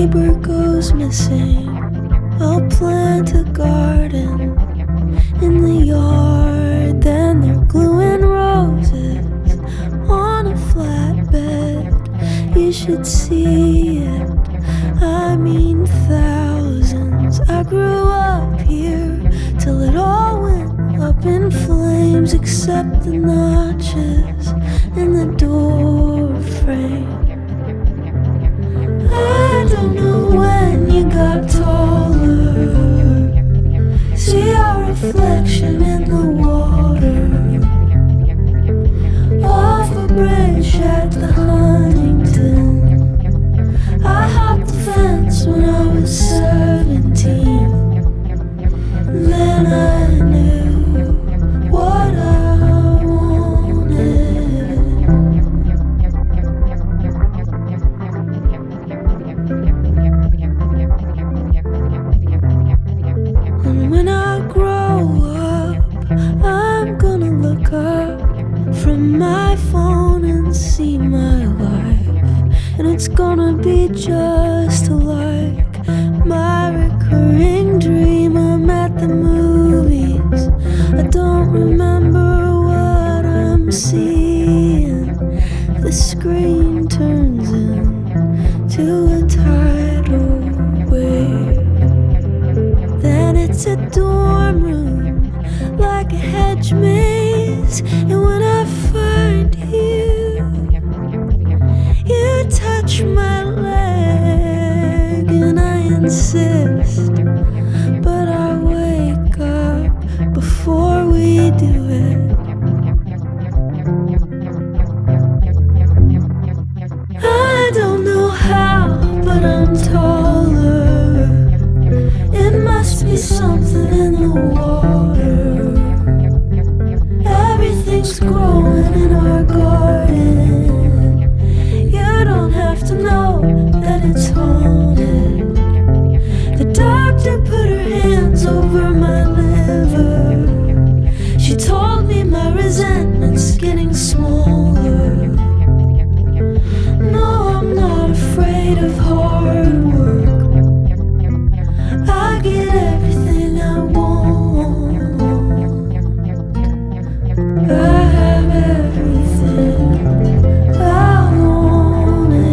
neighbor goes missing, I'll plant a garden in the yard. Then they're gluing roses on a flatbed. You should see it, I mean thousands. I grew up here till it all went up in flames, except the notches in the door frame. I don't know when you got taller. See our reflection in the water off a bridge at the Huntington. I hopped the fence when I was 17. Then I knew what I wanted. And when I grow up, I'm gonna look up from my phone and see my life. And it's gonna be just like my recurring dream. I'm at the movies, I don't remember what I'm seeing. The screen turns into a tidal wave. Then it's a dorm room, like a hedge maze. And when I find you, you touch my leg and I insist. But I wake up before we do it. I don't know how, but I'm taller. It must be something in the water. Everything's growing in our garden. You don't have to know that it's haunted. The doctor put her hands over my liver. She told me my resentment's getting smaller. No, I'm not afraid of hard work. I get everything I want. I have everything I wanted.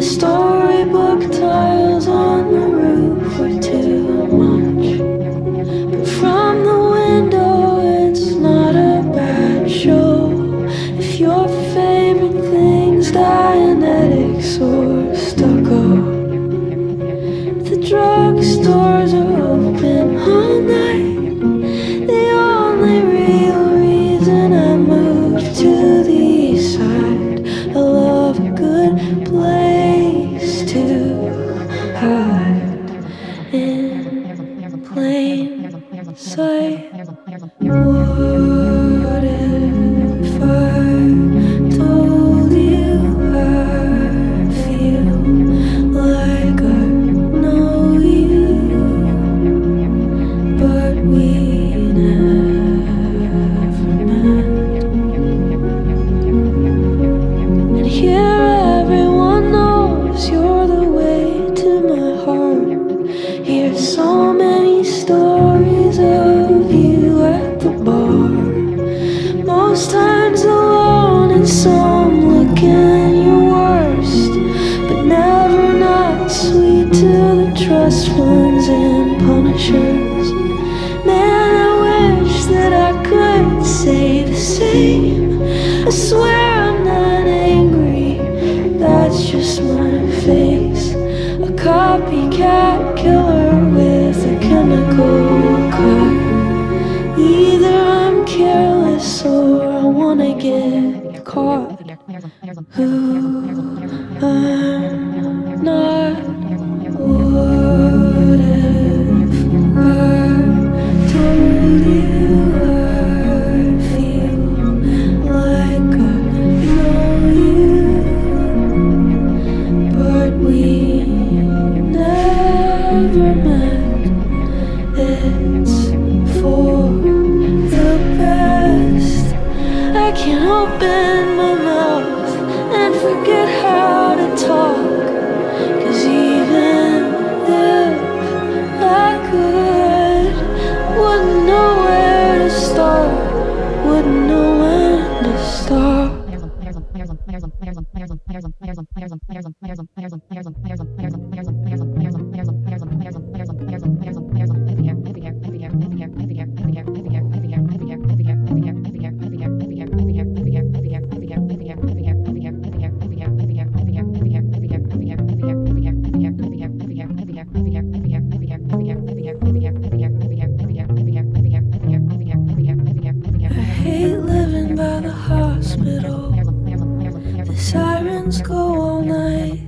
storybook tiles on the roof were too much. But from the window, it's not a bad show. If your favorite thing's Dianetics or stucco, the drugstores are open all night. The only real reason I moved to the east side, I love a good place to hide in plain sight. What if I told you I feel like I know you, but we never met? And here everyone knows you're the way to my heart. Hear so many stories of you at the bar. Most times alone and some looking your worst, but never not sweet to the trust funds and punishers. Man, I wish that I could say the same. I swear I'm not angry, that's just my face. A copycat killer with a chemical cut. Either I'm careless or I wanna get caught. Who I'm not. What if I told you I feel like I know you, but we never met? It's for the best. I can't open my mouth and forget how to talk. 'Cause even if I could, wouldn't know where to start, wouldn't know when to stop. I hate living by the hospital. The sirens go all night.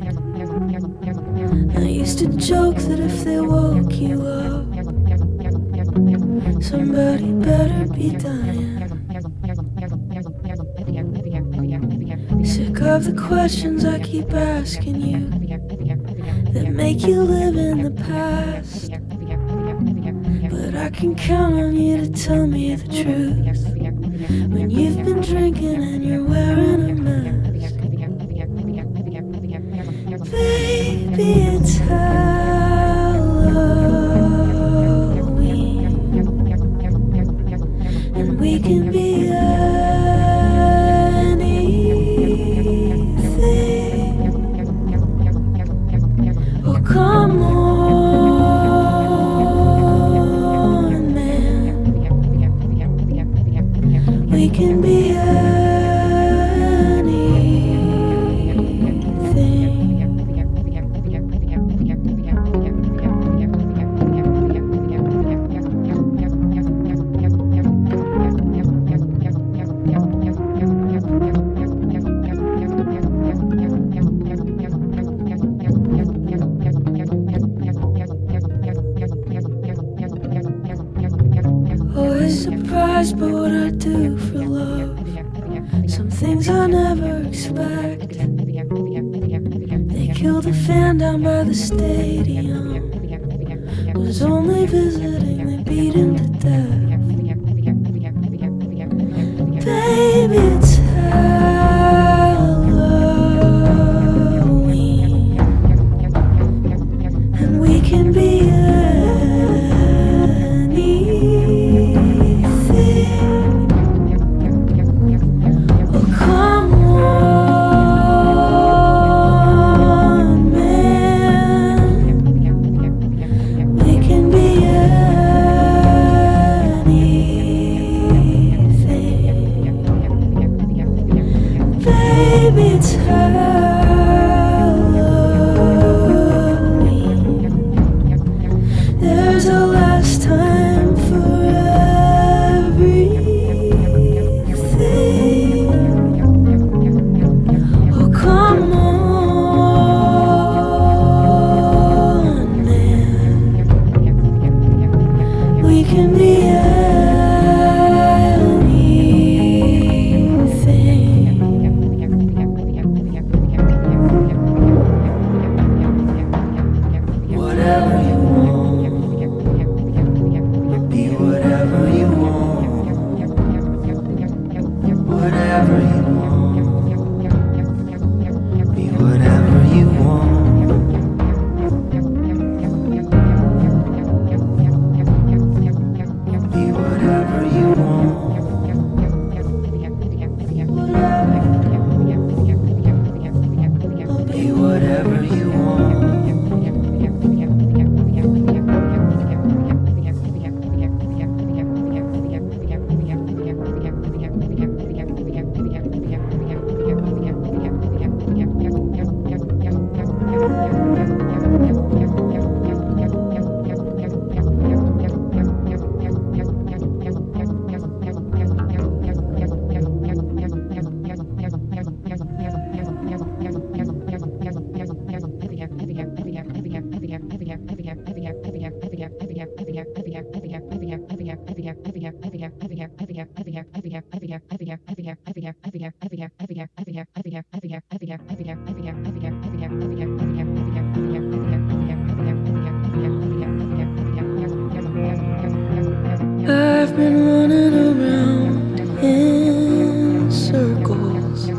I used to joke that if they woke you up, somebody better be dying. Sick of the questions I keep asking you that make you live in the past. But I can count on you to tell me the truth when you've been drinking and you're wearing a mask. Baby, it's Halloween, and we can be anything. Oh, come on, man. We can be always surprised by what I do for love. Some things I never expect. They killed a fan down by the stadium. Was only visiting, they beat him to death. Baby, it's Halloween, and we can be anything. Oh, come on. you want. I've been running around in circles,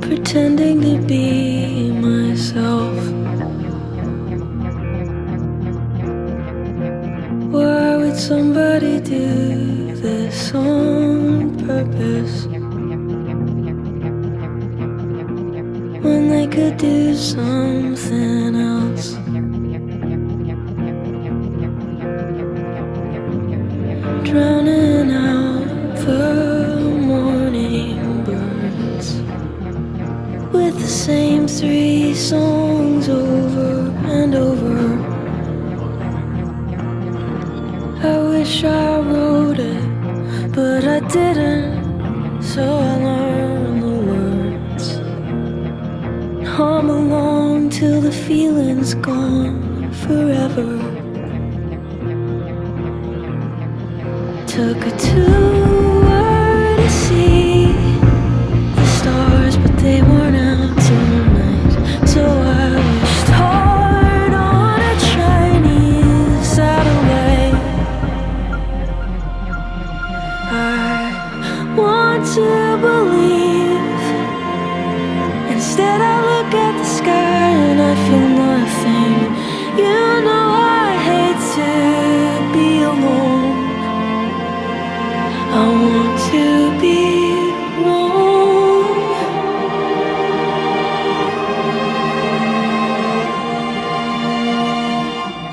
pretending to be myself. Why would somebody do this on purpose when they could do something else? Drowning out the morning birds with the same 3 songs over and over. I wish I wrote it, but I didn't, so I learned the words. Hum along till the feeling's gone forever. Took a tour to see the stars, but they weren't out tonight. So I wished hard on a Chinese satellite. I want to believe. Instead I look at the sky and I feel nothing. You know I hate to be alone. I want to be wrong.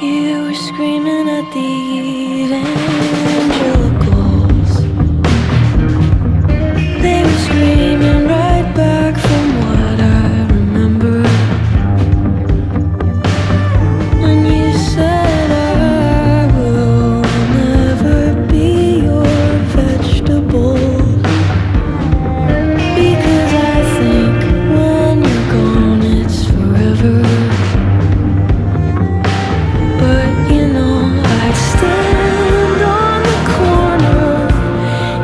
You were screaming at the evangelicals. They were screaming right back from what I remember. When you said I will never be your vegetable, because I think when you're gone it's forever. But you know I'd stand on the corner,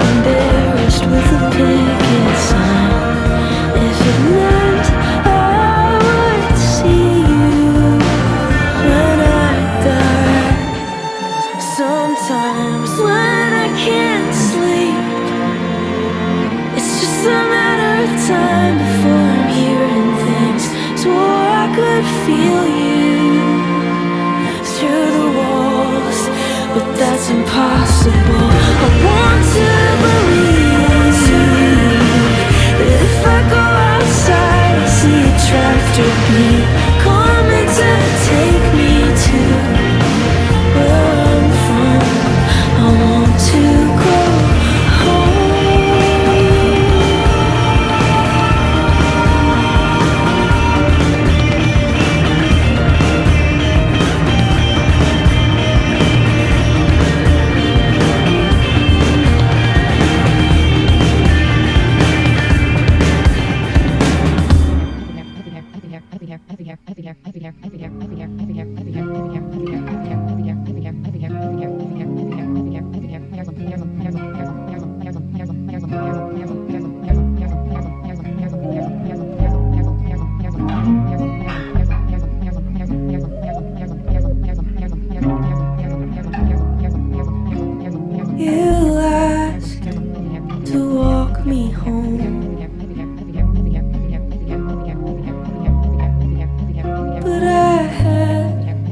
embarrassed with a picket sign, if it meant I would see you when I die. Sometimes when I can't sleep, it's just a matter of time before I'm hearing things. Swore I could feel you through the walls, but that's impossible. I want to believe that if I go outside, I see a tractor beam coming to take me to where I'm from. I want to go home. You asked to walk me home, but I had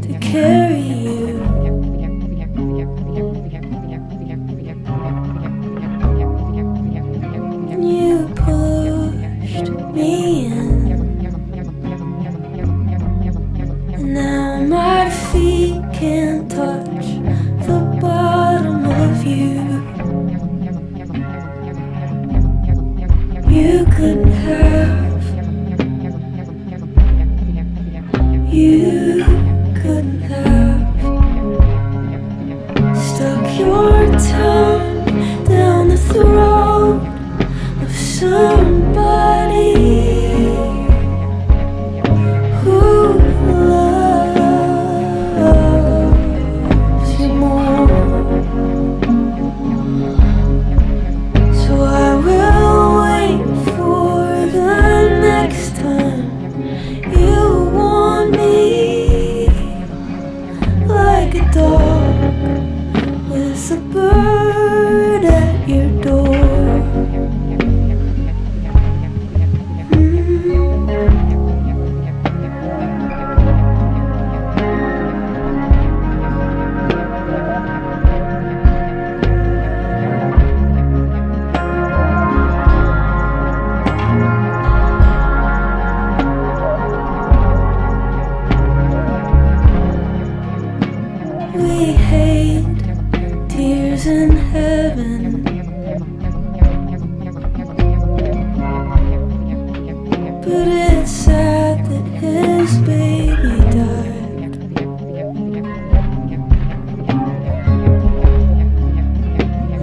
His baby died.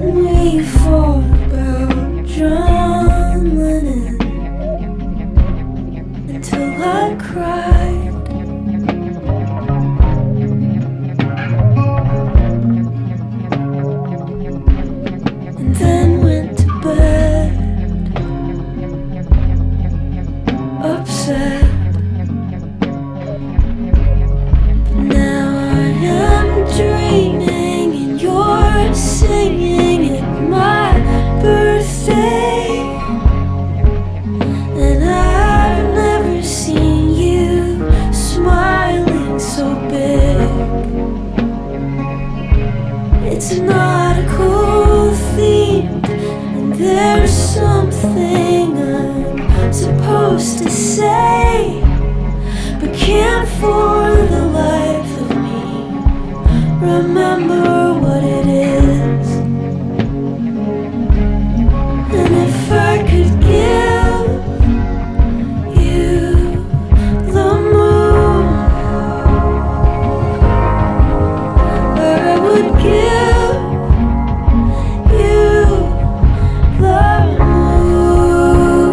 We fought about John Lennon until I cried. And then went to bed upset. Now I am dreaming and you're singing at my birthday, and I've never seen you smiling so big. It's not a cool theme, and there's something I'm supposed to say, but can't for the life of me remember what it is. And if I could give you the moon, I would give you the moon.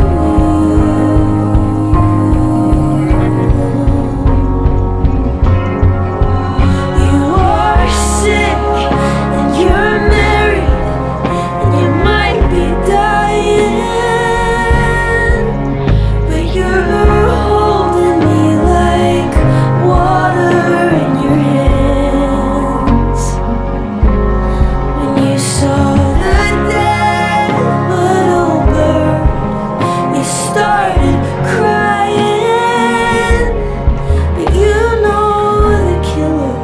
You are sick and you're married and you might be dying, but you're holding me like water in your hands. When you saw the dead little bird, you started crying, but you know the killer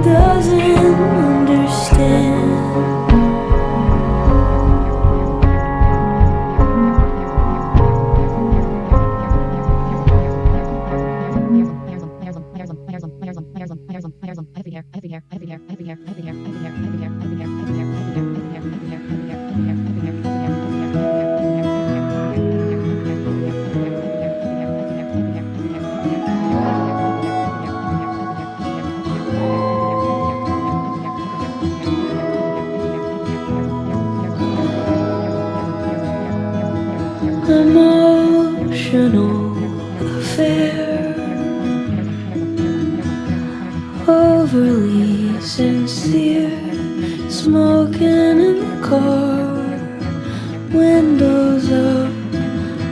doesn't understand. Emotional affair, overly sincere, smoking in the car, windows up,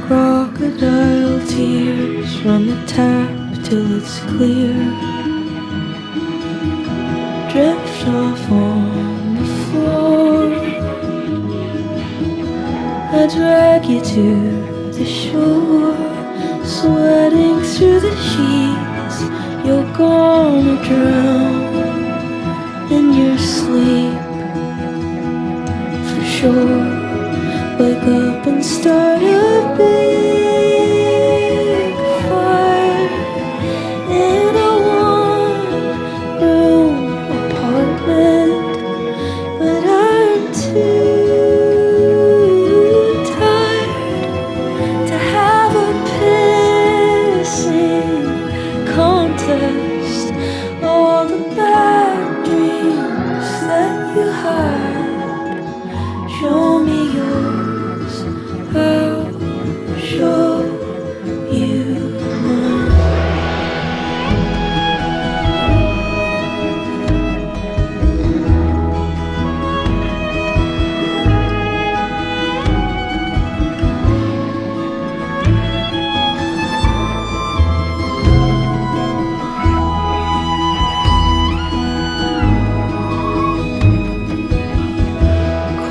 crocodile tears, run the tap till it's clear, drift off on the floor, I drag you to the shore, sweating through the sheets, you're gonna drown in your sleep, for sure. Wake up and start a big fire in a one-room apartment, but I'm too tired to have a pissing contest. All the bad dreams that you hide, show me yours, I'll show you mine.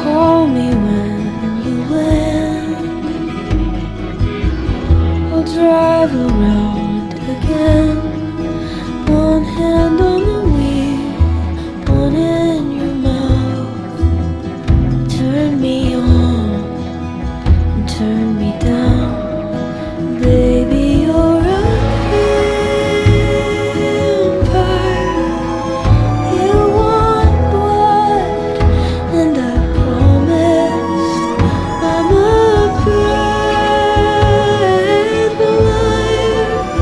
Call me when you land, I'll drive around again. One hand on the wheel, one in your mouth. Turn me on and turn me down. Baby, you're a vampire. You want blood, and I promised I'm a brave liar.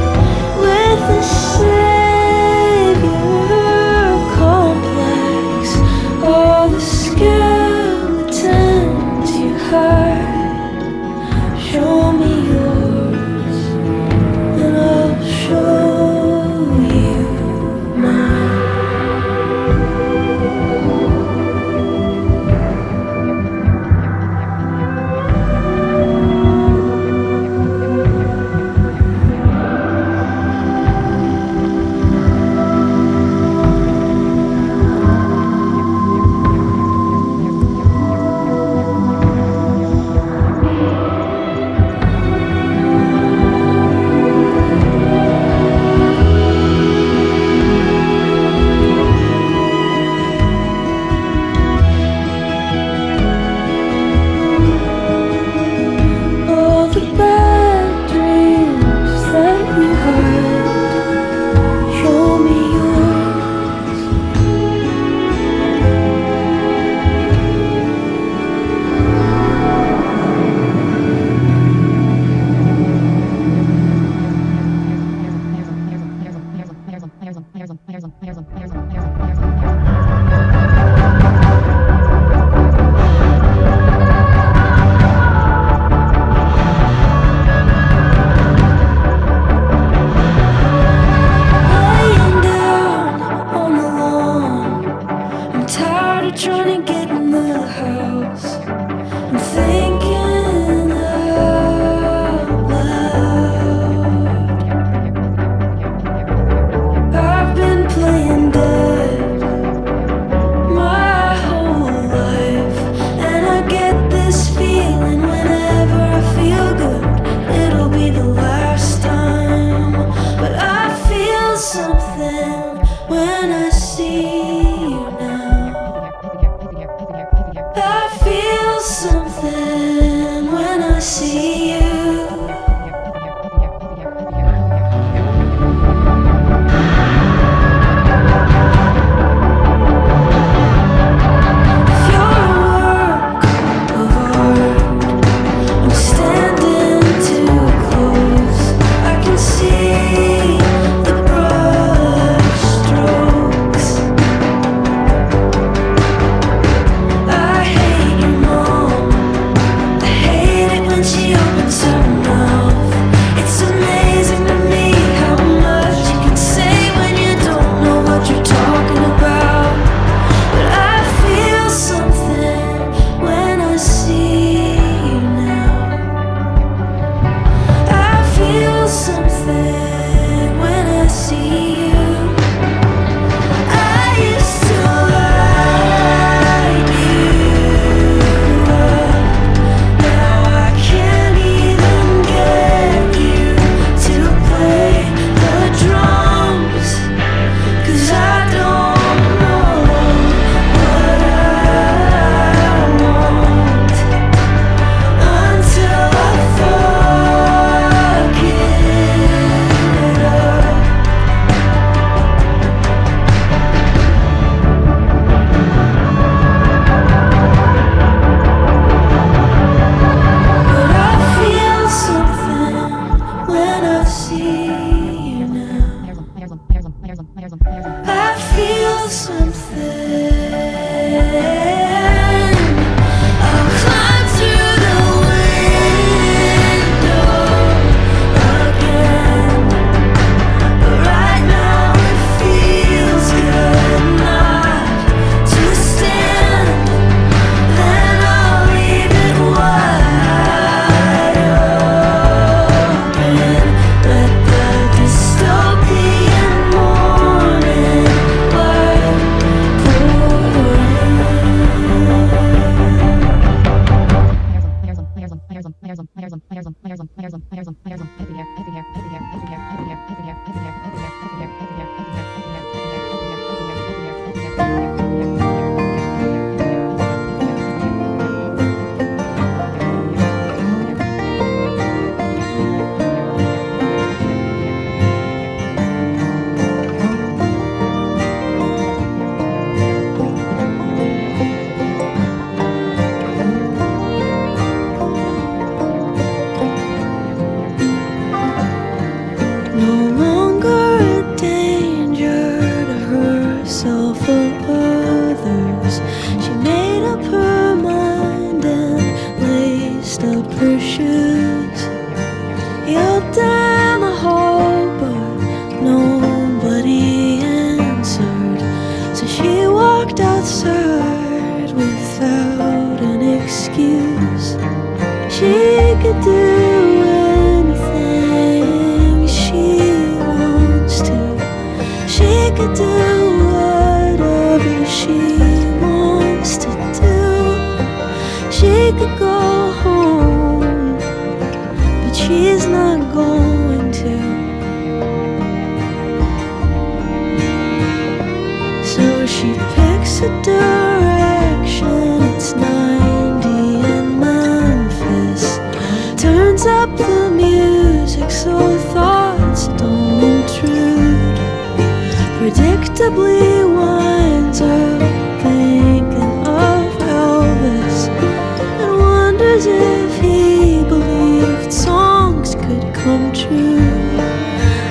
No longer a danger to herself or others. She made up her mind and laced up her shoes. Yelled down the hall, but nobody answered. So she walked outside without an excuse. She could do anything she wants to. She could do whatever she wants to do. She could go home, but she's not going to. So she picks a direction. It's 90 in Memphis. Turns up the music so thoughts don't intrude. Predictably winds up thinking of Elvis and wonders if he believed songs could come true.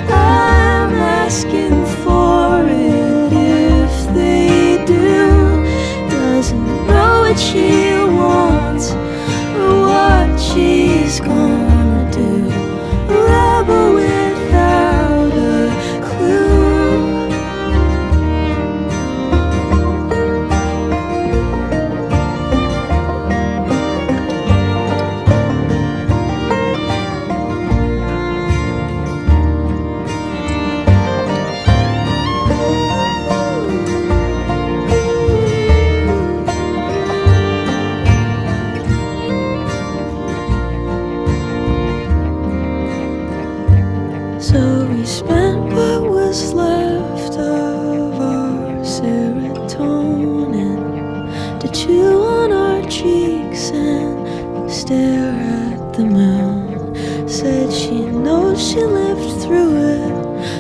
I'm asking for it if they do. Doesn't know what she wants or what she's gonna do. A rebel without a clue. So we spent what was left of our serotonin to chew on our cheeks and stare at the moon. Said she knows she lived through it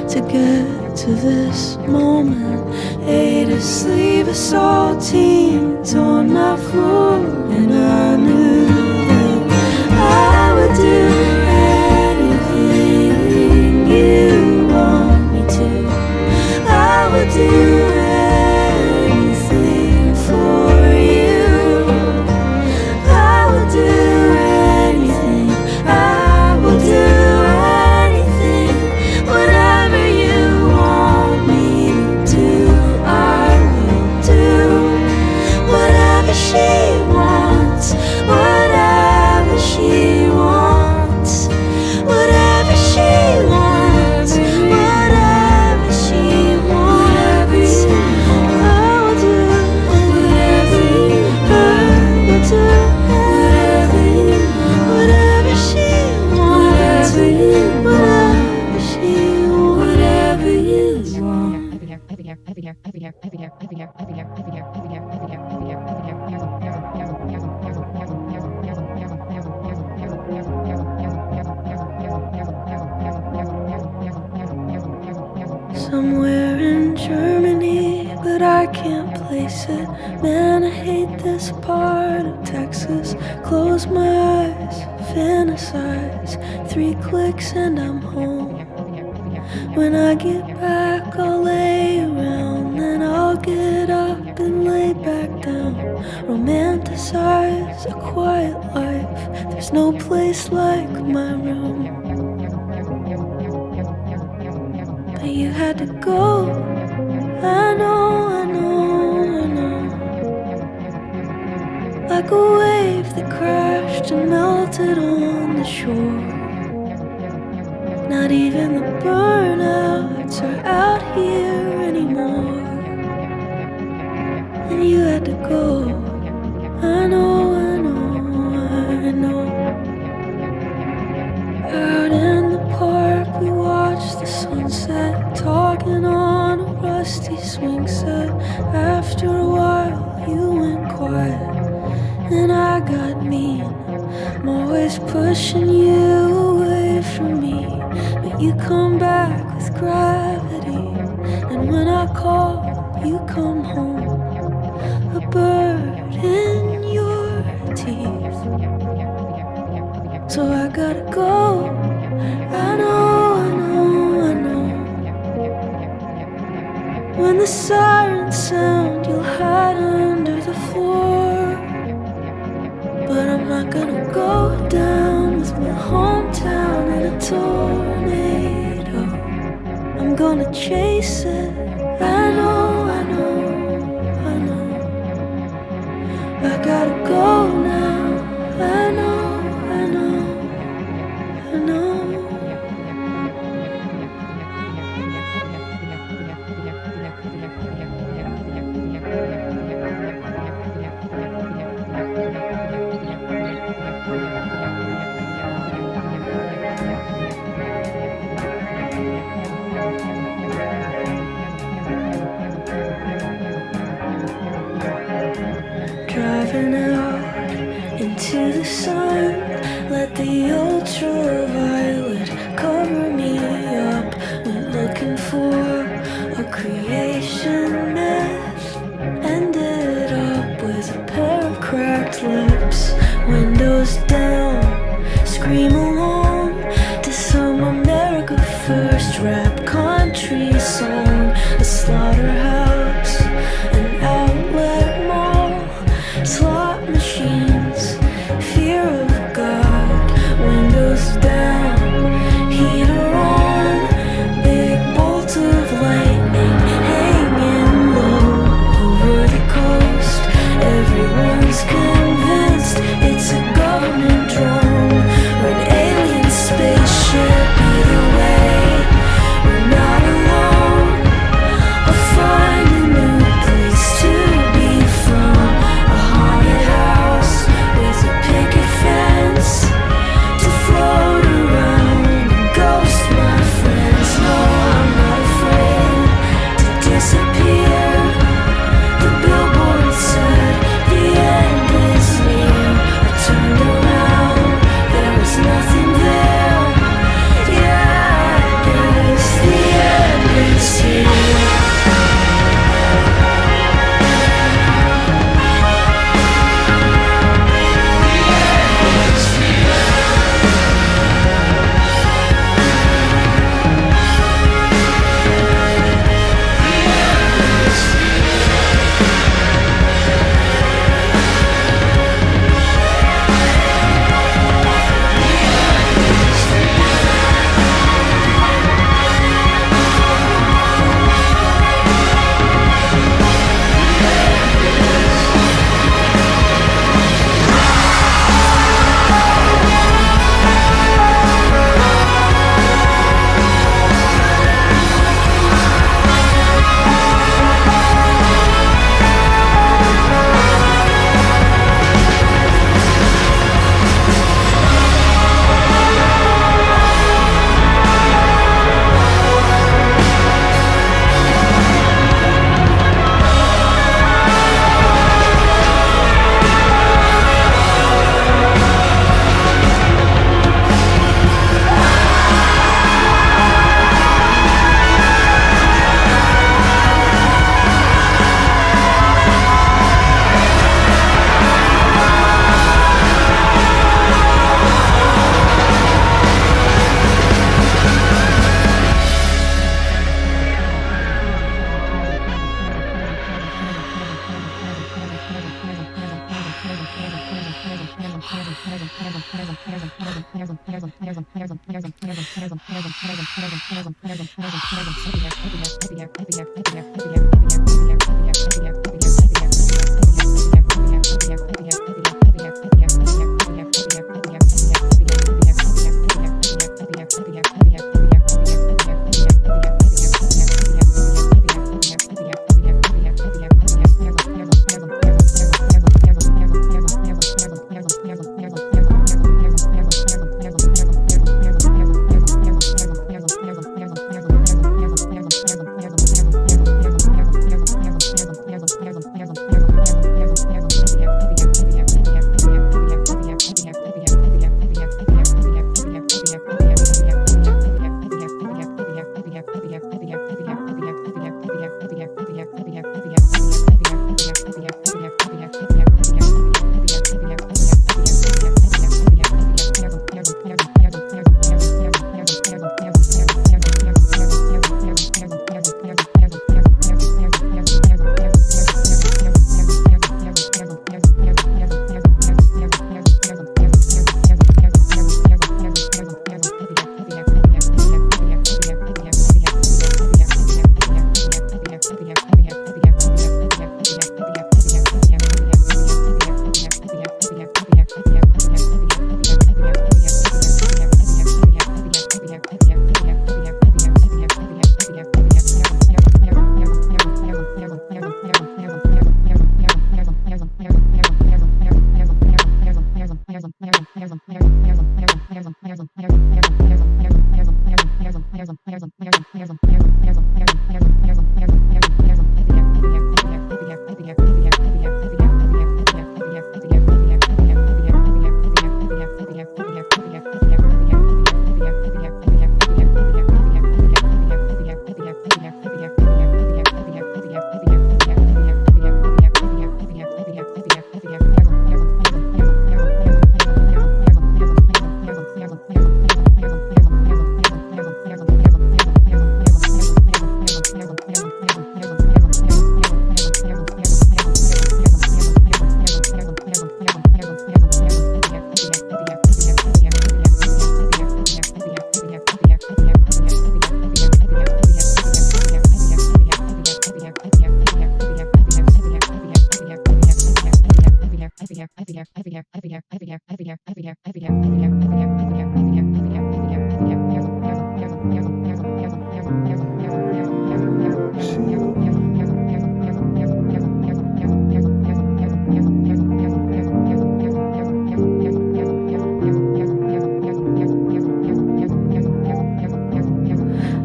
to get to this moment. Ate a sleeve of saltines on my floor, and I knew that I would do anything you want me to. I would do anything for you. I would do anything. I will do anything. Whatever you want me to do, I will do. Whatever she wants. Whatever she wants. Whatever she wants. Whatever she wants. I will do whatever you. I will do whatever she wants. Whatever she wants. Whatever you want. Somewhere in Germany, but I can't place it. Man, I hate this part of Texas. Close my eyes, fantasize. 3 clicks and I'm home. When I get back, I'll lay around. Then I'll get up and lay back down. Romanticize a quiet life. There's no place like my room. But you had to go. I know, I know, I know. Like a wave that crashed and melted on the shore. Not even the burnouts are out here anymore. And you had to go. I know, I know, I know. Out in you come back with gravity. And when I call, you come home. A bird in your teeth. So I gotta go. I know, I know, I know. When the sirens sound, you'll hide under the floor. But I'm not gonna go down with my hometown in a tornado. I'm gonna chase it. I know, I know, I know. I gotta go now. I know, I know, I know. Driving out into the sun, let the ultraviolet cover me up. We're looking for a creation myth. Ended up with a pair of cracked lips. Windows down, scream along to some America First rap country song. A slaughterhouse, an outlet mall, slot machines, fear of God. Windows down, heater on, big bolt of lightning hanging low over the coast. Everyone's convinced it's a government drone or an alien spaceship. Either way, we're not alone. I'll find a new place to be from. A haunted house with a picket fence to float around and ghost my friends. No, I'm not afraid to disappear. The billboard said the end is near. I turned around, there was nothing there. Yeah, I guess the end is here.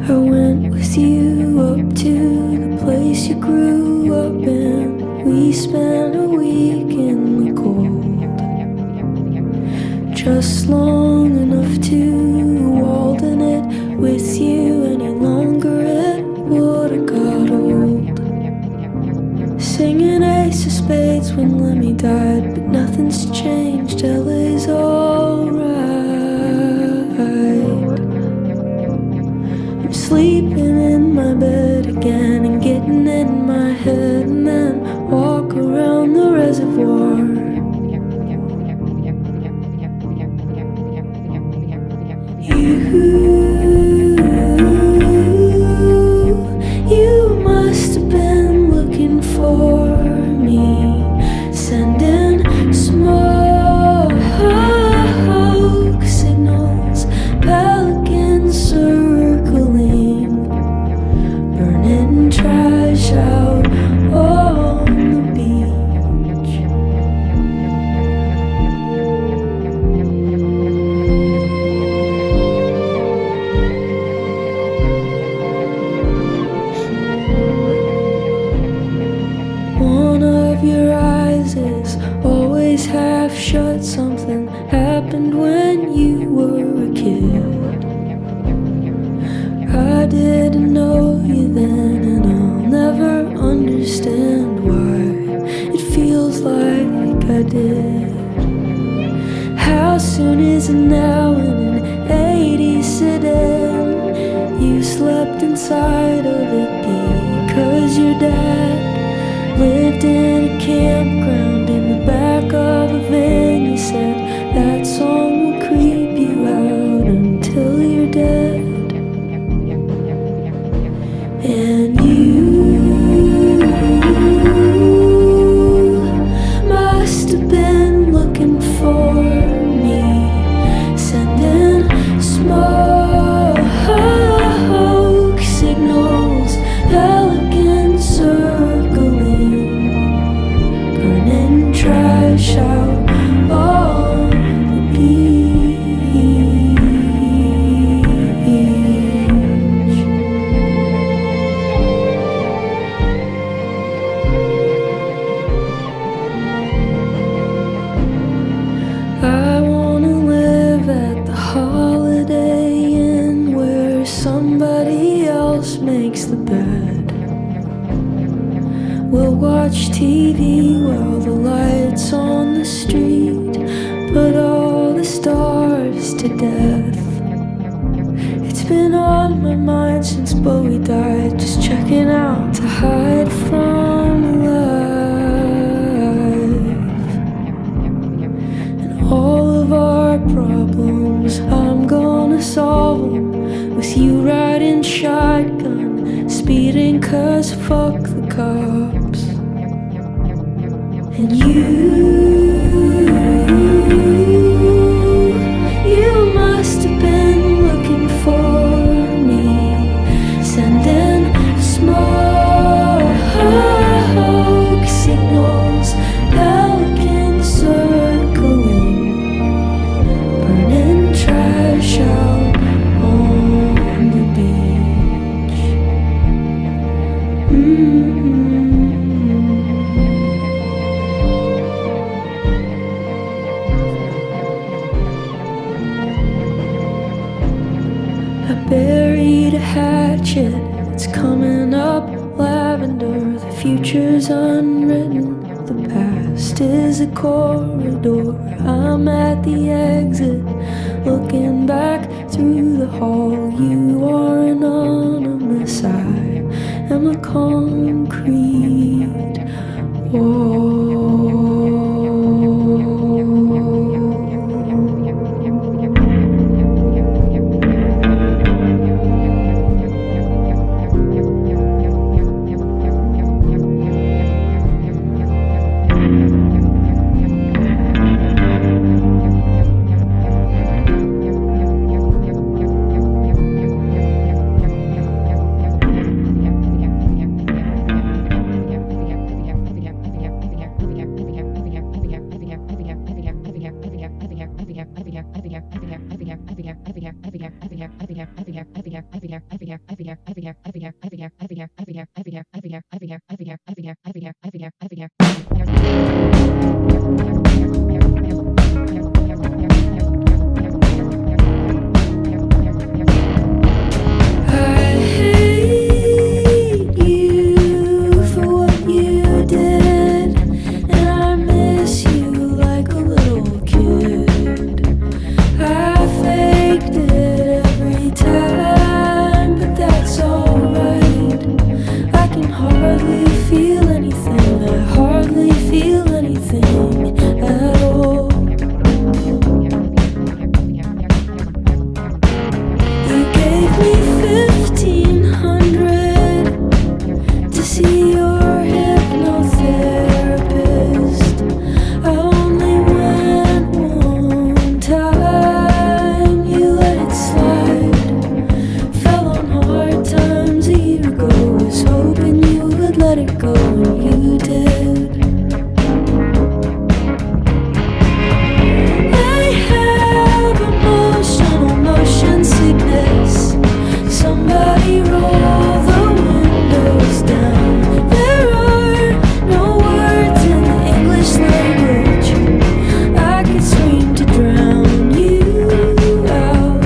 I went with you up to the place you grew up in. We spent a week in the cold, just long enough to walden it with you. Any longer it would've got old. Singing Ace of Spades when Lemmy died, but nothing's changed, LA's alright. I'm sleeping in my bed again and getting in my head, and then walk around the reservoir. You must have been looking for me, sending smoke signals, pelicans circling, burning trash out on the beach. One of your eyes is always half shut. Something happened when you were a kid. I didn't know you then, and I'll never understand why it feels like I did. How soon is it now in an 80s sedan? You slept inside of it because your dad lived in a campground in the back of a van. You said that song will creep you out until you're dead. And you must have been looking for me, sending smoke signals, pelicans circling, burning trash out on the beach. I wanna live at the Holiday Inn where somebody else makes the bed. We'll watch TV while the lights on the street put all the stars to death. It's been on my mind since Bowie died, just checking out to hide from life. And all of our problems, I'm gonna solve them with you riding shotgun, speeding 'cause fuck the cops. And you must have been looking for me, sending smoke signals, pelicans circling, burning trash out on the beach. I buried a hatchet, it's coming up lavender. The future's unwritten, the past is a corridor. I'm at the exit, looking back through the hall. You are anonymous, I am a concrete wall. hate you for what you did, and I miss you like a little kid. I faked it every time, but that's alright. I can hardly feel anything, I hardly feel anything at all. You gave me 1,500 to see your hypnotherapist. I only went one time, you let it slide. Fell on hard times a year ago, was hoping you would let it go, and you did. I have emotional motion sickness. Somebody roll the windows down. There are no words in the English language. I could scream to drown you out.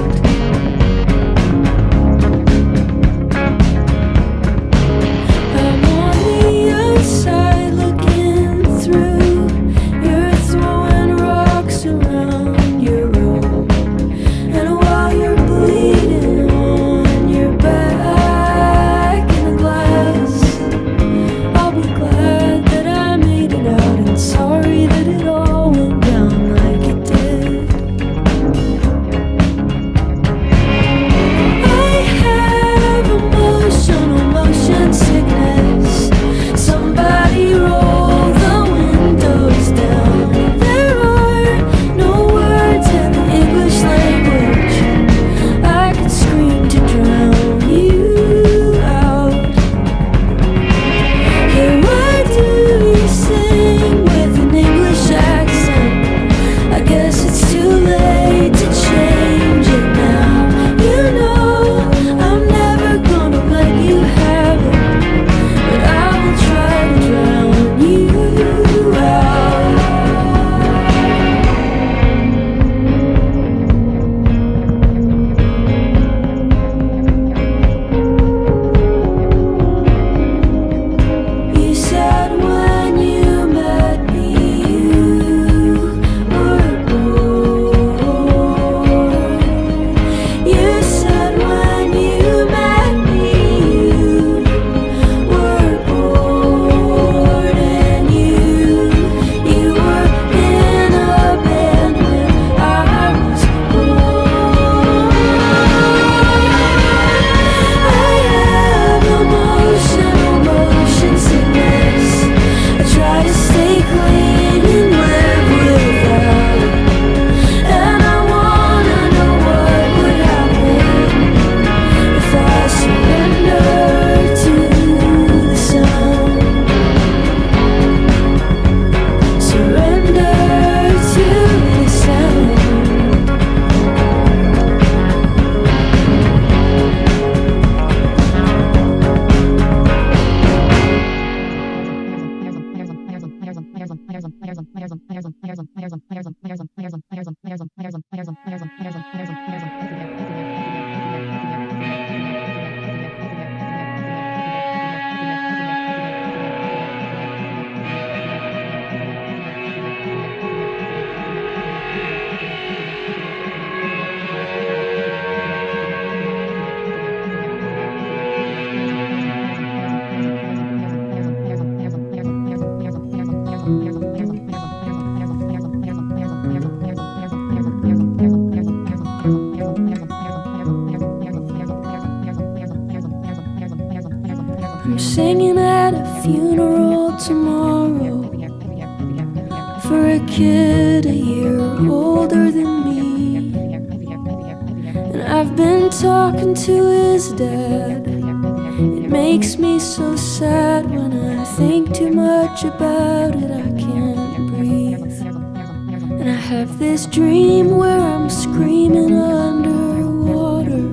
I'm on the outside looking through. You're throwing rocks around your room, and while you're bleeding on your back in the glass, I'll be glad that I made it out, and sorry that it all went down like it did. I have emotional motion sickness. Somebody roll the windows down. There are no words in the English language. I could scream to drown you out. Hey, why do you sing with an English accent? I guess it's too late to change it now. You know I'm never gonna let you have it, but I will try to drown you out. You said when you met me you were bored. You said when you met me you were bored, and you were in a band when I was born. I have emotional motion sickness. I try to stay clean and live without, and I wanna know what would happen if I surrender to the sound. Surrender to the sound. I'm singing at a funeral tomorrow for a kid a year older than me, and I've been talking to his dad. It makes me so sad when I think too much about it. I can't breathe, and I have this dream where I'm screaming underwater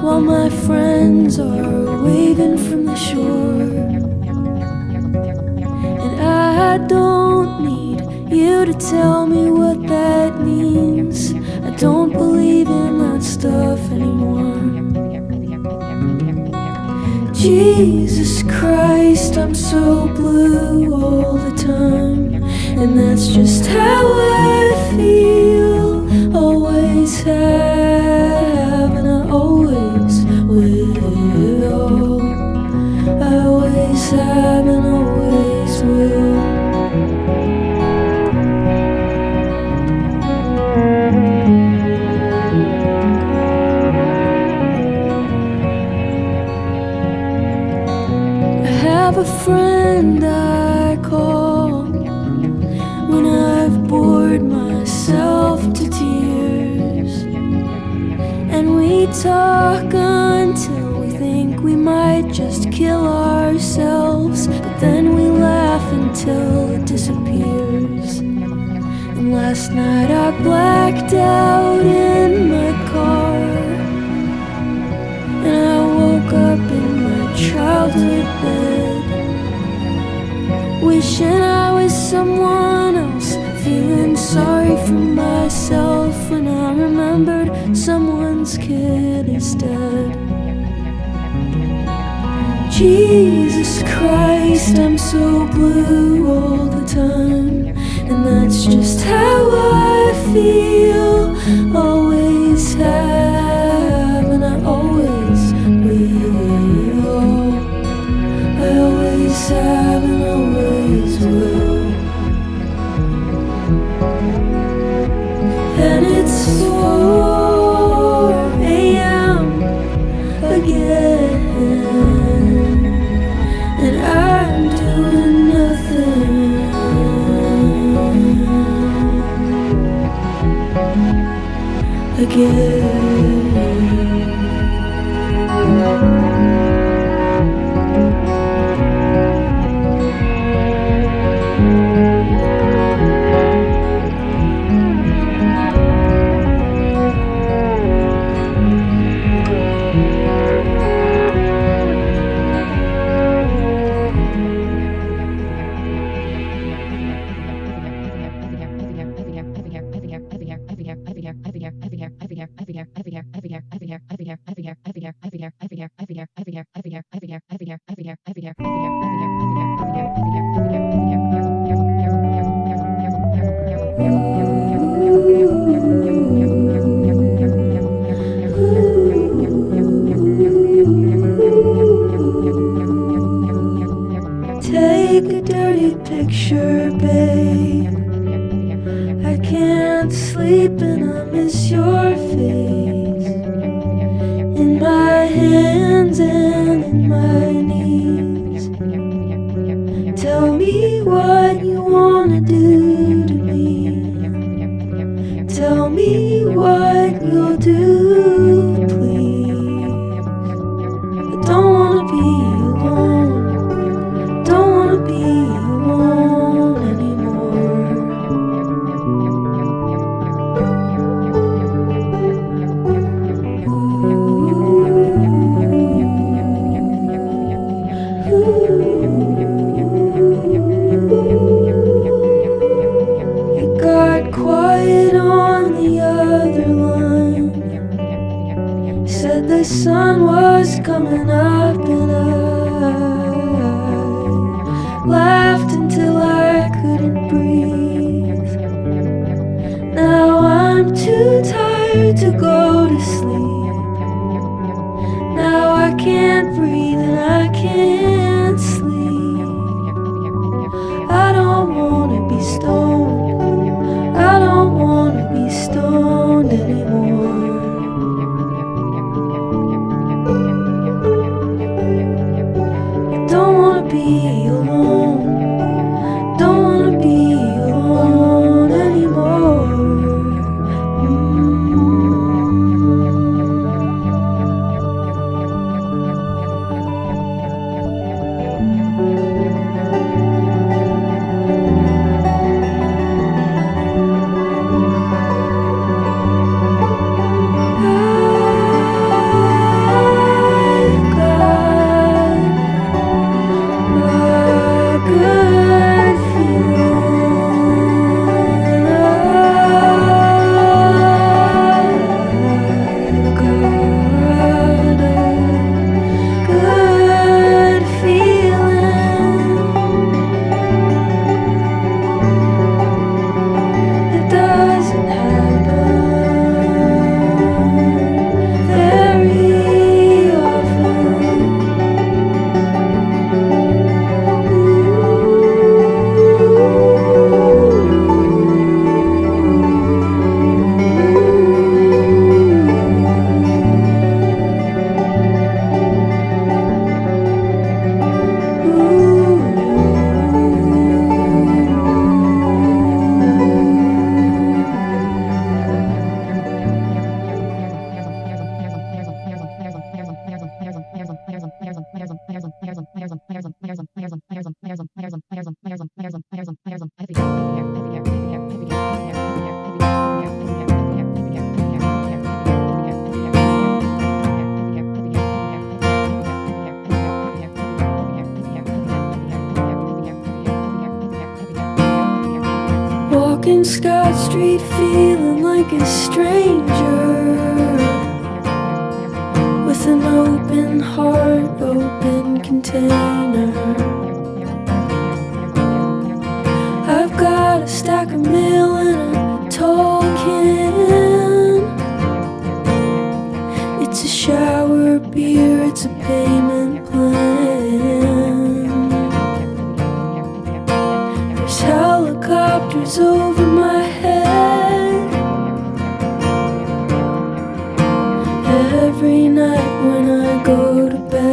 while my friends are waving from the shore. And I don't need you to tell me what that means. I don't believe in that stuff anymore. Jesus Christ, I'm so blue all the time, and that's just how I feel. Always have, and I always will. I always have and always will. I have a friend I call when I've bored myself to tears, and we talk until we think we might just kill ourselves, but then we laugh until it disappears. And last night I blacked out in my car, and I woke up in my childhood bed, wishing I was someone else, feeling sorry for myself when I remembered someone's kid is dead. Jesus Christ, I'm so blue all the time, and that's just how I feel. Always have, and I always will. I always have and always will. And it's 4 a.m. again, and I'm doing nothing again. Take a dirty picture, babe. I can't sleep and I miss your face in my hands and in my knees. Tell me what you wanna do to me. Tell me what you'll do, please. I don't wanna be alone. Don't wanna be alone anymore. It got quiet on the other line. Said the sun was coming up, and I laughed until I couldn't breathe. Now I'm too tired to go to sleep. Now I can't breathe and I can't sleep. I don't wanna be stoned. I don't wanna be stoned anymore. I don't wanna be alone. Don't wanna be alone anymore. crowded street feeling like a stranger, with an open heart, open container. I've got a stack of mail in a tall can. It's a shower beer, it's a payment plan. There's helicopters over my head every night when I go to bed.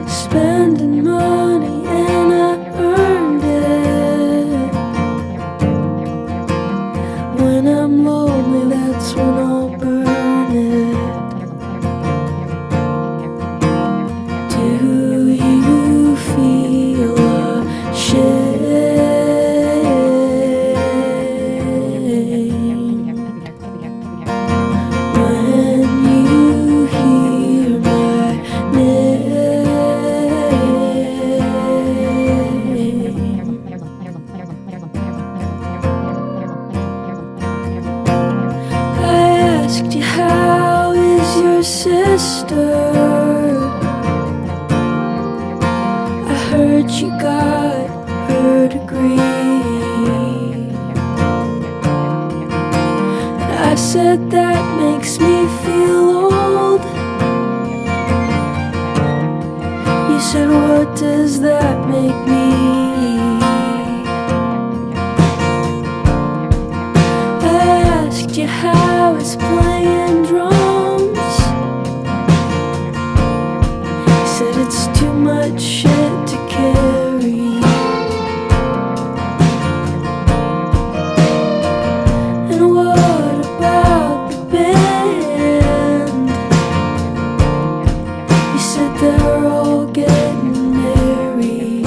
Spending money and I earned it. When I'm lonely, that's when I'll burn it. Do you feel ashamed when you hear my name? I asked you, how is your sister? I heard she got her degree. And I said, that makes me feel old. You said, what does that make me? I asked you, how is playing drums? You said, it's too much shit to carry. And what about the band? You said they're all getting married.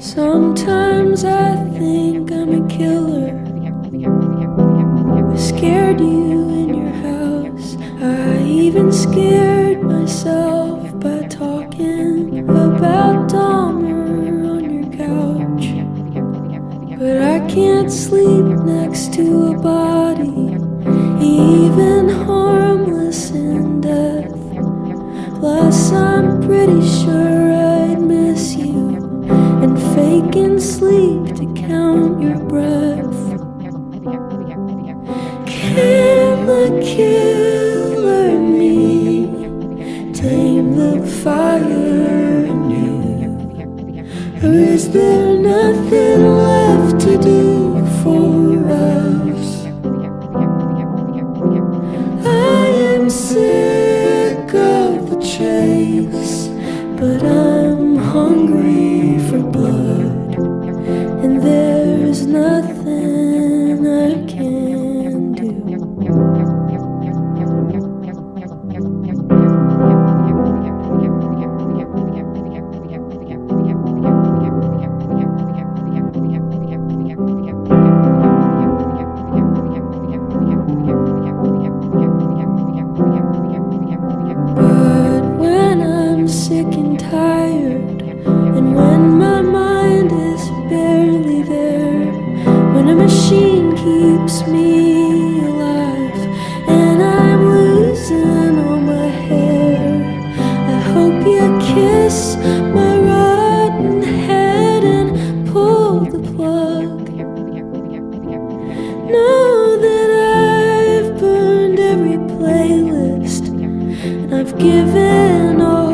Sometimes I think I'm a killer. I scared you in your house. I even scared myself by talking about Dahmer on your couch. But I can't sleep next to a body, even harmless in death. Plus I'm pretty sure I'd miss you and faking sleep to count your breath. Can the killer me tame the fire in you? Or is there nothing left to do for us? I am sick of the chase, but I'm hungry for blood, and there's nothing I can do. But when I'm sick and tired, and when my mind is barely there, when a machine keeps me alive and I'm losing all my hair, I hope you kiss my rotten head and pull the plug. Know that I've burned every playlist and I've given all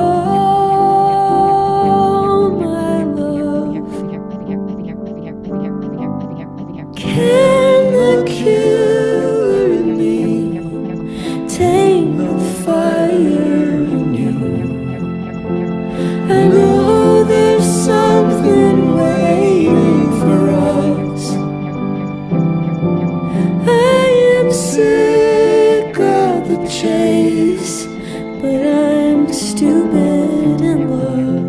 my love. Can the killer in me tame the fire in you? I know there's something waiting for us. I am sick of the chase, but I'm stupid in love,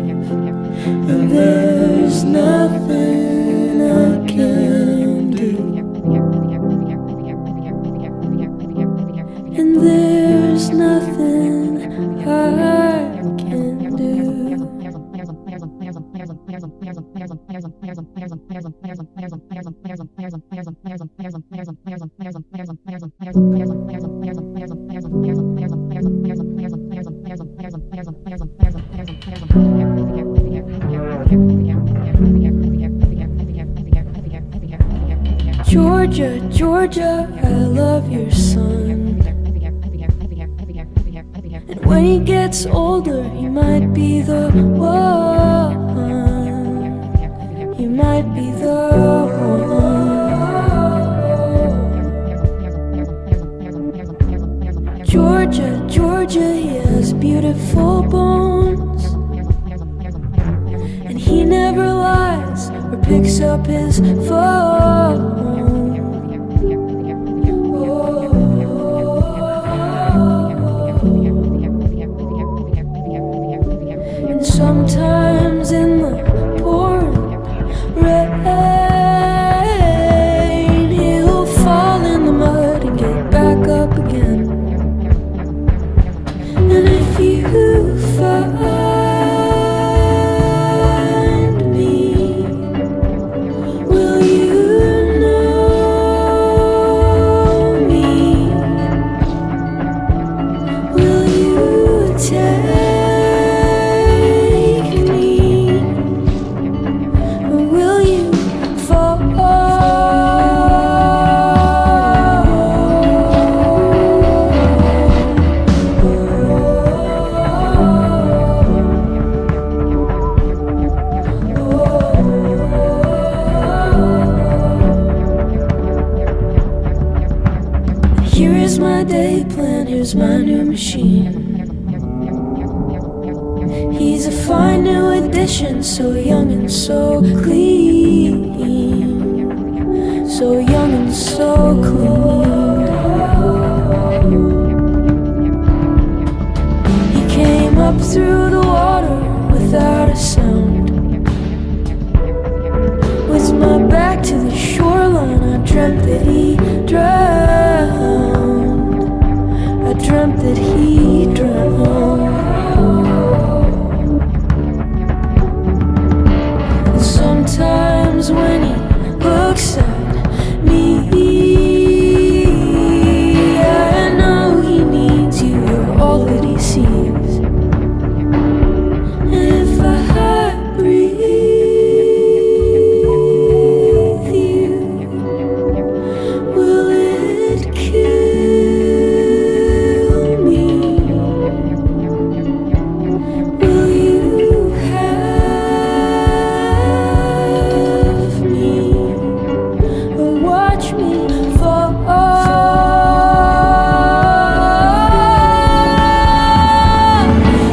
and there's nothing I can do. And there's nothing I can do. Georgia, Georgia, I love your son. And when he gets older, he might be the one. He might be the one. Georgia, Georgia, he has beautiful bones, and he never lies or picks up his phone. And sometimes in the pouring rain, he'll fall in the mud and get back up again. And if you find me, will you know me? Will you take me? Or will you fall? Here is my day plan, here's my new machine. He's a fine new addition, so young and so clean. So young and so clean. He came up through the water without a sound. dreamt that he drowned. I dreamt that he drowned. And sometimes when he looks at me, I know he needs you. You're all that he sees. And if I breathe you, will it kill me? Will you have me or watch me fall?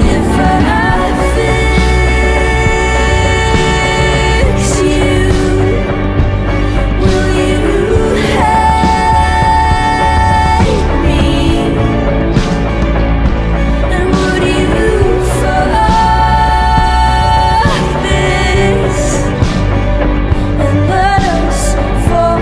If I fix you, will you hate me? And would you fuck this and let us fall?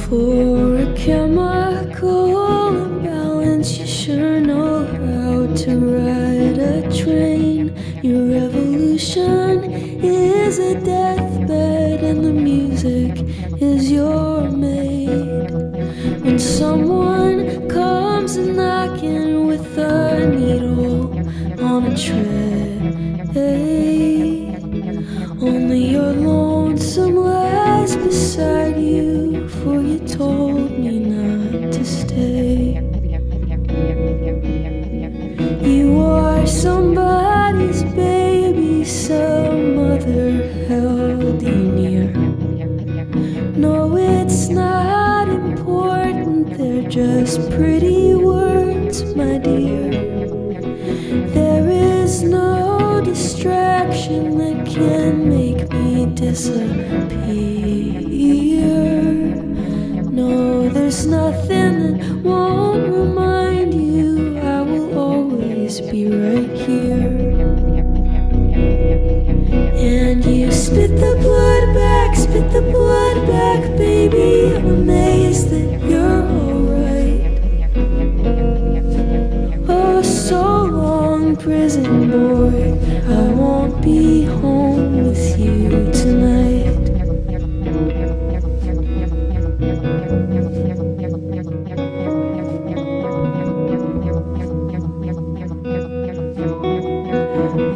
For a chemical imbalance, you sure know how to ride a train. Your revolution is a deathbed, and the music is your maid. When someone comes knocking with a needle on a tray, only your lonesome lies beside you, for you told me not to stay. You are somebody's baby, some mother held you near. No, it's not important, they're just pretty words, my dear. There is no distraction that can make me disappear. No, there's nothing that won't remind you I will always be right here. And you spit the blood back, baby. I'm amazed that you're alright. Oh, so long, prison boy, I won't be home with you tonight.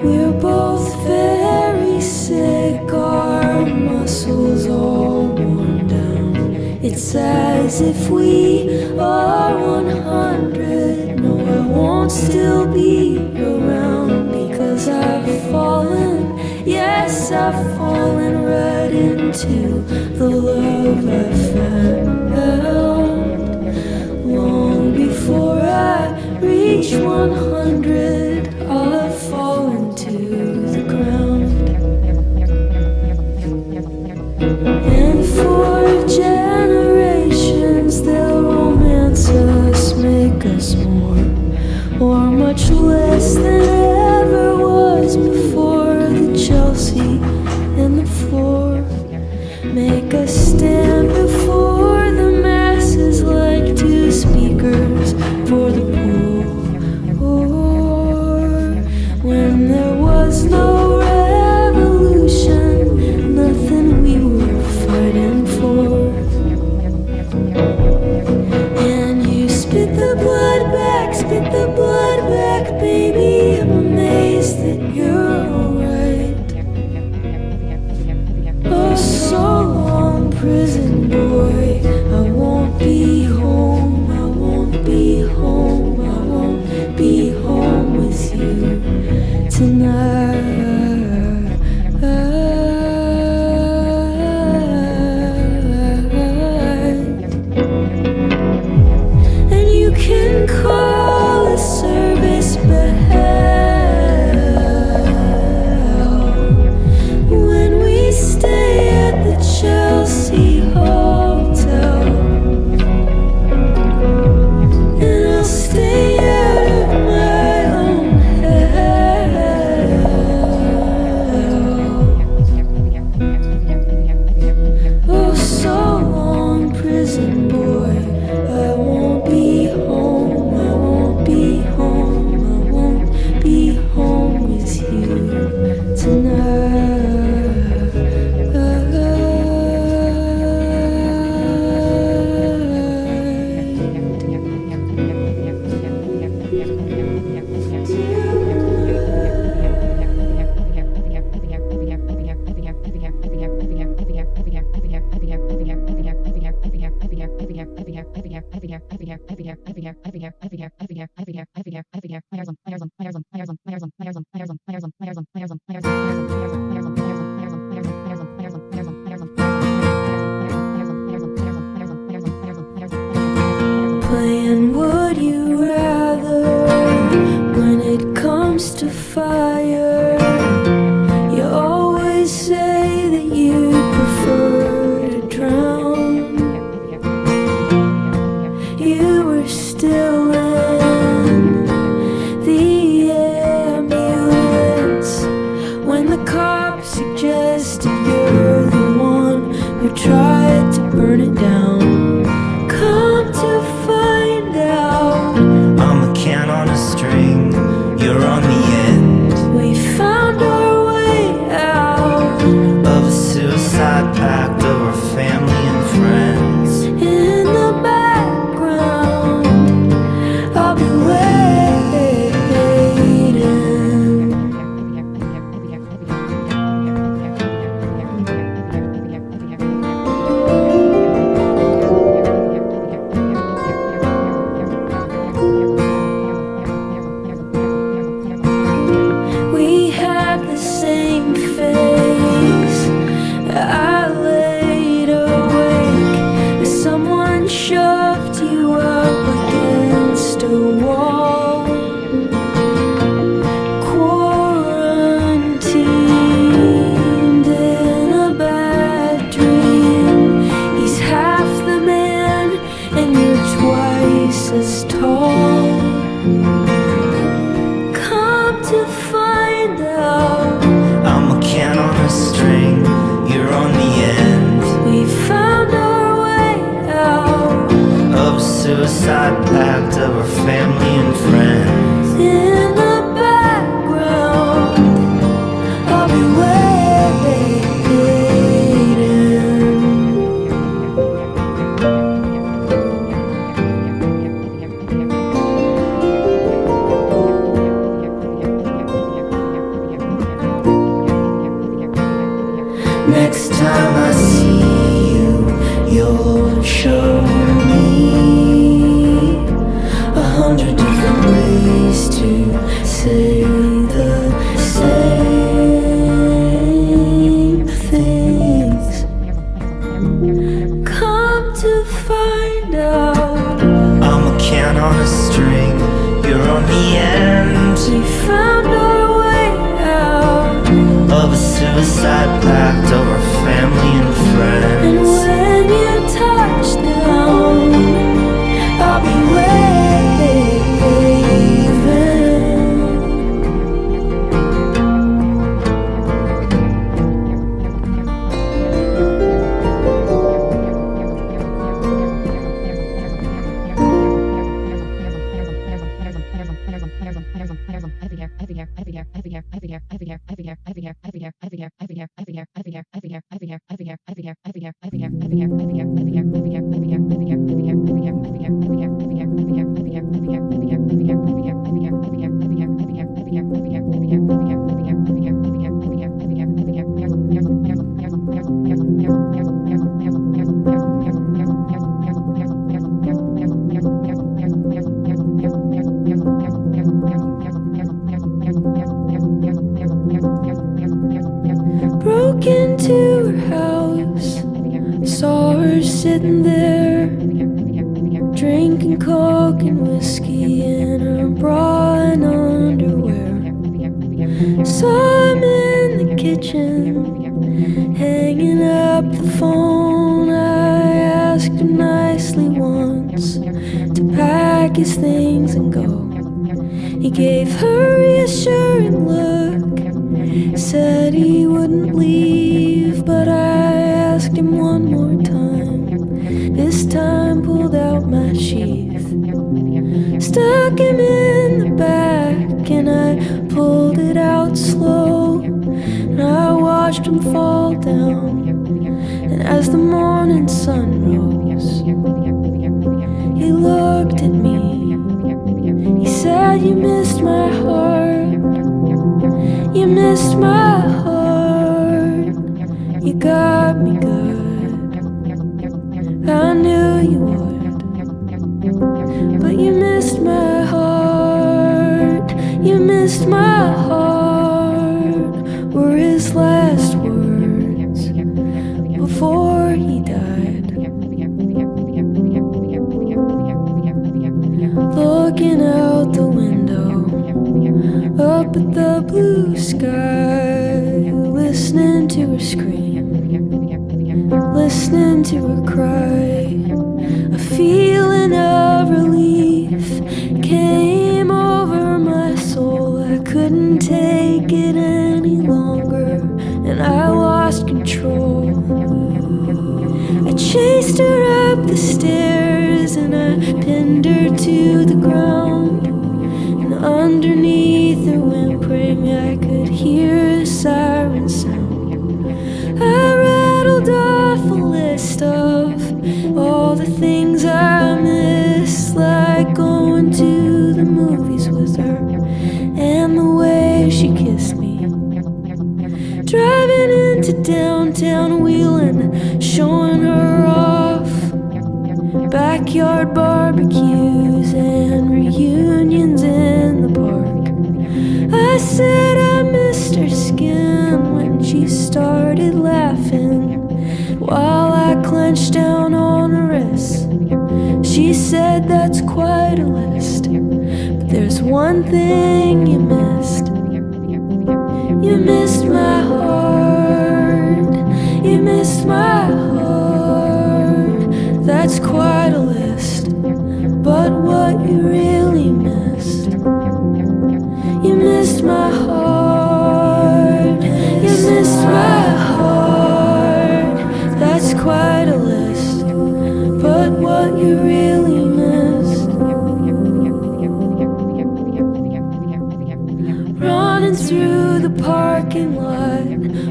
We're both very sick, our muscles all worn down. It's as if we are 100. No, I won't still be around, because I've fallen, yes, I've fallen right into the love I found. Long before I reach 100, I'll fall into the ground. And for generations they'll romance us, make us more or much less than ever was before the Chelsea and the floor. Make us stand before the masses like two speakers for the poor. When there was no revolution, nothing we were fighting for. Playing would you rather when it comes to fire? You always say that you prefer to drown. You were still in the ambulance when the cops suggested you're the one who tried to burn it down. Come to find out, I'm a can on a string, you're on the end we found our way out of a suicide pact over family and friends. in the background. I'll be we have the same face. I laid awake as someone shoved you up against a wall. Quarantined in a bad dream. He's half the man and you're twice as tall. Come to find out, I'm a can on a string, you're on the end we found our way out of a suicide pact over family and friends. in the background. I'll be Next time I see you, you'll show me 100 different ways to say the same things. come to find out, I'm a can on a string, you're on the end we found our way out. of a suicide pact over family and And friends. when you touch down, I'll be broke into her house, saw her sitting there, drinking coke and whiskey in her bra and underwear. Saw him in the kitchen, hanging up the phone. I asked him nicely once to pack his things and go. He gave her a reassuring look, said he wouldn't leave, but I asked him one more time. This time pulled out my sheath, stuck him in the back, and I pulled it out slow, and I watched him fall down. And as the morning sun rose, he looked at me. He said, "You missed my heart, you missed my heart, you got me good, I knew you would, but you missed missed my heart were his last words before he died. Looking out the window, up at the blue sky, listening to her scream, listening to her cry. A feeling of relief came over my soul. I couldn't take it any longer, and I lost control. I chased her up the stairs and I pinned her to the ground. And underneath her whimpering, I could hear a siren sound. I rattled off a list of all the things I miss, like going to the movies with her and the way she kissed me, driving into downtown Wheeling, showing her off, backyard barbecues and reunions in the park. I said I missed her skin when she started laughing, while I clenched down on her wrist. She said, that's quite a list, but there's one thing you missed. You missed my heart, you missed my heart. That's quite a list, but what you really missed. You missed my heart, you missed my heart. That's quite a list, but what you really missed. Running through the parking lot,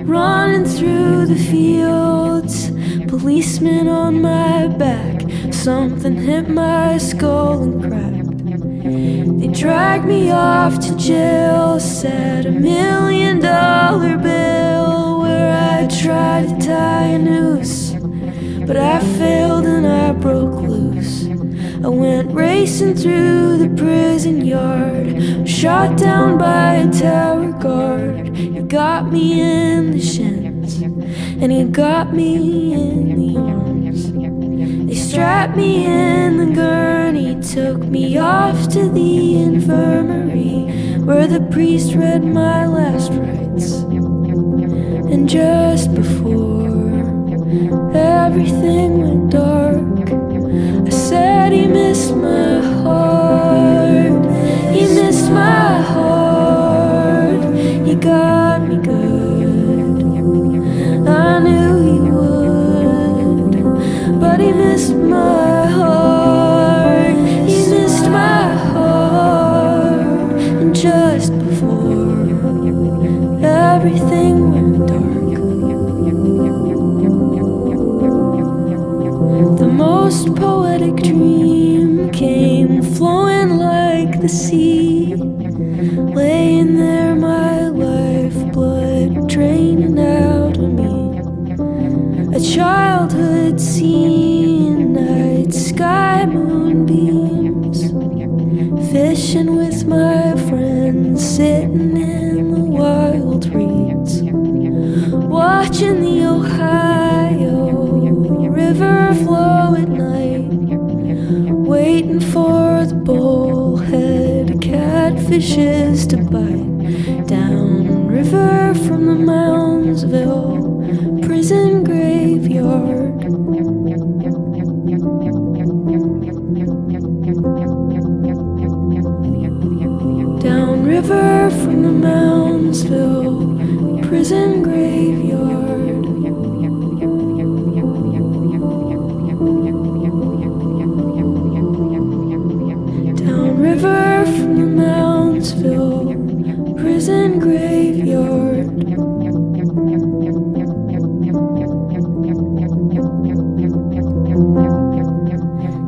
running through the fields, policemen on my back, something hit my skull and cracked. They dragged me off to jail, said $1 million bill, where I tried to tie a noose, but I failed and I broke loose. I went racing through the prison yard, shot down by a tower guard. He got me in the shins, and he got me in the arms. They strapped me in the gurney, took me off to the infirmary, where the priest read my last rites. And just before everything went dark, I said he missed my heart, he missed my heart. He got me good, I knew he would, but he missed my heart, he missed my heart. And just before everything went dark, the most poetic dream came flowing like the sea, laying there, my lifeblood draining out of me. A childhood scene, night sky moonbeams, fishing with my friends, sitting in the wild reeds, watching the Ohio River flow at night, waiting for the bullhead catfishes to bite. Downriver from the Moundsville prison graveyard, downriver from the Moundsville prison graveyard. River from the Moundsville prison graveyard.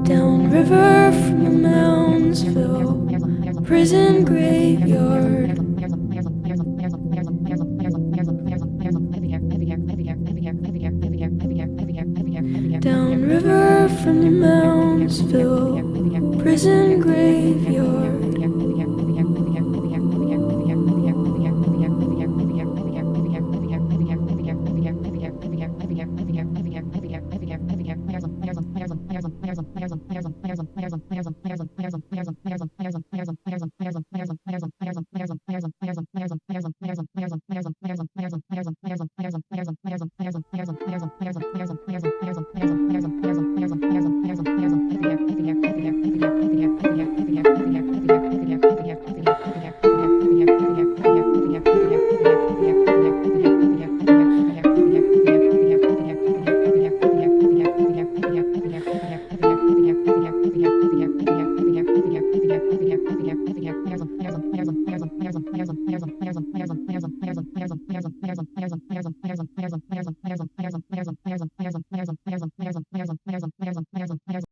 Downriver from the Moundsville prison graveyard. Downriver from the Moundsville prison graveyard.